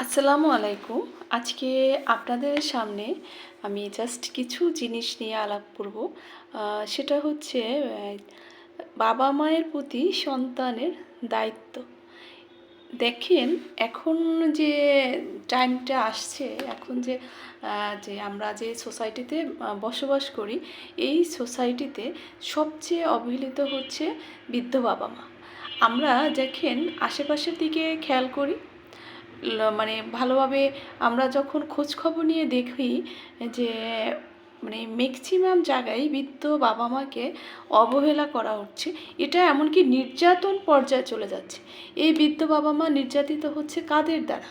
আসসালামু আলাইকুম। আজকে আপনাদের সামনে আমি জাস্ট কিছু জিনিস নিয়ে আলাপ করব। সেটা হচ্ছে বাবা মায়ের প্রতি সন্তানের দায়িত্ব। দেখেন, এখন যে টাইমটা আসছে, এখন যে আমরা যে সোসাইটিতে বসবাস করি, এই সোসাইটিতে সবচেয়ে অবহেলিত হচ্ছে বৃদ্ধ বাবা মা। আমরা দেখেন আশেপাশের দিকে খেয়াল করি, মানে ভালোভাবে আমরা যখন খোঁজখবর নিয়ে দেখি যে মানে ম্যাক্সিমাম জায়গায় বৃদ্ধ বাবা মাকে অবহেলা করা হচ্ছে। এটা এমনকি নির্যাতন পর্যায়ে চলে যাচ্ছে। এই বৃদ্ধ বাবা মা নির্যাতিত হচ্ছে কাদের দ্বারা?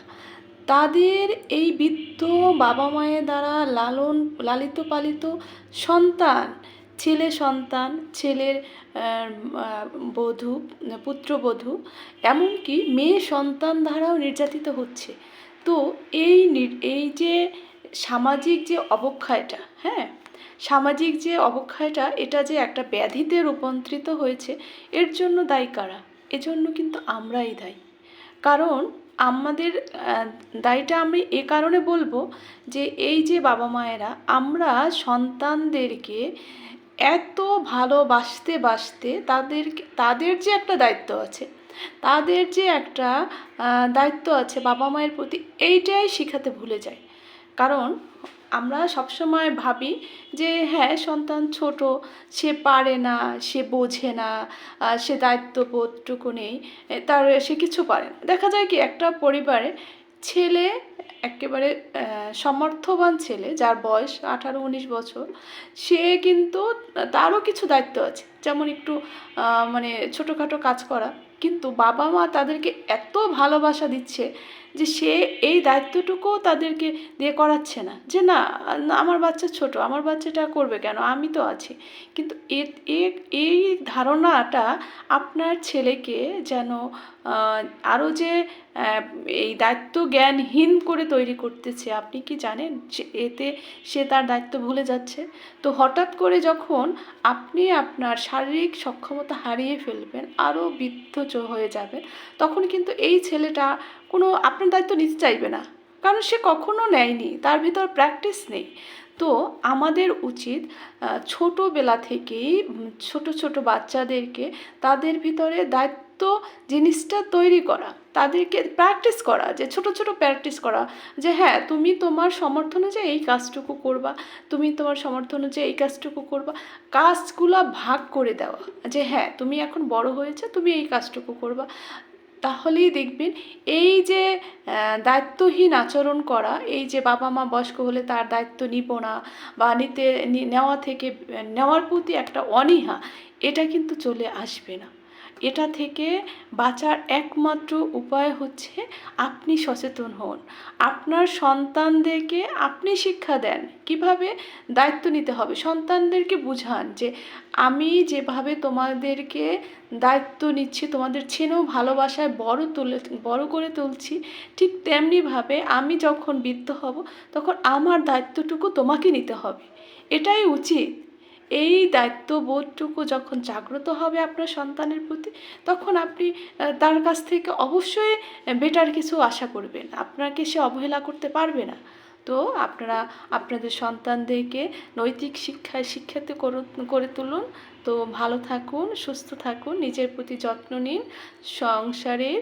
তাদের এই বৃদ্ধ বাবা মায়ের দ্বারা লালিত পালিত সন্তান, ছেলে সন্তান, ছেলের বধূ, পুত্রবধূ, এমনকি মেয়ে সন্তান দ্বারাও নির্যাতিত হচ্ছে। তো এই যে সামাজিক যে অবক্ষয়টা, হ্যাঁ, সামাজিক যে অবক্ষয়টা, এটা যে একটা ব্যাধিতে রূপান্তরিত হয়েছে, এর জন্য দায়ী কারা? এজন্য কিন্তু আমরাই দায়ী। কারণ আমাদের দায়টা আমি এ কারণে বলবো যে এই যে বাবা মায়েরা, আমরা সন্তানদেরকে এত ভালোবাসতে তাদের যে একটা দায়িত্ব আছে, তাদের যে একটা দায়িত্ব আছে বাবা মায়ের প্রতি, এইটাই শেখাতে ভুলে যাই। কারণ আমরা সবসময় ভাবি যে হ্যাঁ, সন্তান ছোট, সে পারে না, সে বোঝে না, সে দায়িত্ববোধটুকু নেই, সে কিছু পারে না। দেখা যায় কি, একটা পরিবারে ছেলে একেবারে সমর্থবান ছেলে, যার বয়স 18-19 বছর, সে কিন্তু তারও কিছু দায়িত্ব আছে, যেমন একটু মানে ছোটোখাটো কাজ করা, কিন্তু বাবা মা তাদেরকে এত ভালোবাসা দিচ্ছে যে সে এই দায়িত্বটুকুও তাদেরকে দিয়ে করাচ্ছে না, যে না, আমার বাচ্চা ছোট, আমার বাচ্চাটা করবে কেন, আমি তো আছি। কিন্তু এই ধারণাটা আপনার ছেলেকে যেন আরও যে এই দায়িত্ব জ্ঞানহীন করে তৈরি করতেছে, আপনি কি জানেন? এতে সে তার দায়িত্ব ভুলে যাচ্ছে। তো হঠাৎ করে যখন আপনি আপনার শারীরিক সক্ষমতা হারিয়ে ফেলবেন, আরও বৃদ্ধ হয়ে যাবেন, তখন কিন্তু এই ছেলেটা কোনো আপনার দায়িত্ব নিতে চাইবে না, কারণ সে কখনো নেয়নি, তার ভিতর প্র্যাকটিস নেই। তো আমাদের উচিত ছোটোবেলা থেকেই ছোট ছোট বাচ্চাদেরকে তাদের ভিতরে দায়িত্ব জিনিসটা তৈরি করা, তাদেরকে প্র্যাকটিস করা, যে ছোট ছোট প্র্যাকটিস করা, যে হ্যাঁ, তুমি তোমার সমর্থন অনুযায়ী এই কাজটুকু করবা, তুমি তোমার সমর্থন অনুযায়ী এই কাজটুকু করবা, কাজগুলো ভাগ করে দেওয়া, যে হ্যাঁ, তুমি এখন বড় হয়েছে, তুমি এই কাজটুকু করবা। তাহলেই দেখবেন এই যে দায়িত্বহীন আচরণ করা, এই যে বাবা মা বয়স্ক হলে তার দায়িত্ব নিব না, বা নেওয়ার প্রতি একটা অনীহা, এটা কিন্তু চলে আসবে না। এটা থেকে বাঁচার একমাত্র উপায় হচ্ছে আপনি সচেতন হন, আপনার সন্তানদেরকে আপনি শিক্ষা দেন কিভাবে দায়িত্ব নিতে হবে, সন্তানদেরকে বুঝান যে আমি যেভাবে তোমাদেরকে দায়িত্ব নিচ্ছি, তোমাদের ছেলেও ভালোবাসায় বড় করে তুলছি, ঠিক তেমনিভাবে আমি যখন বৃদ্ধ হব, তখন আমার দায়িত্বটুকু তোমাকে নিতে হবে। এটাই উচিত। এই দায়িত্ববোধটুকু যখন জাগ্রত হবে আপনার সন্তানের প্রতি, তখন আপনি তার কাছ থেকে অবশ্যই বেটার কিছু আশা করবেন, আপনাকে সে অবহেলা করতে পারবে না। তো আপনারা আপনাদের সন্তানদেরকে নৈতিক শিক্ষায় শিক্ষিত করে তুলুন। তো ভালো থাকুন, সুস্থ থাকুন, নিজের প্রতি যত্ন নিন, সংসারের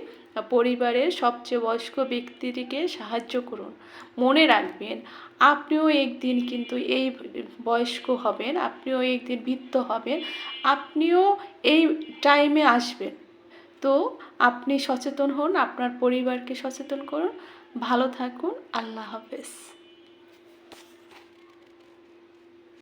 পরিবারের সবচেয়ে বয়স্ক ব্যক্তিটিকে সাহায্য করুন। মনে রাখবেন, আপনিও একদিন কিন্তু এই বয়স্ক হবেন, আপনিও একদিন বৃদ্ধ হবেন, আপনিও এই টাইমে আসবেন। তো আপনি সচেতন হন, আপনার পরিবারকে সচেতন করুন। ভালো থাকুন। আল্লাহ হাফেজ।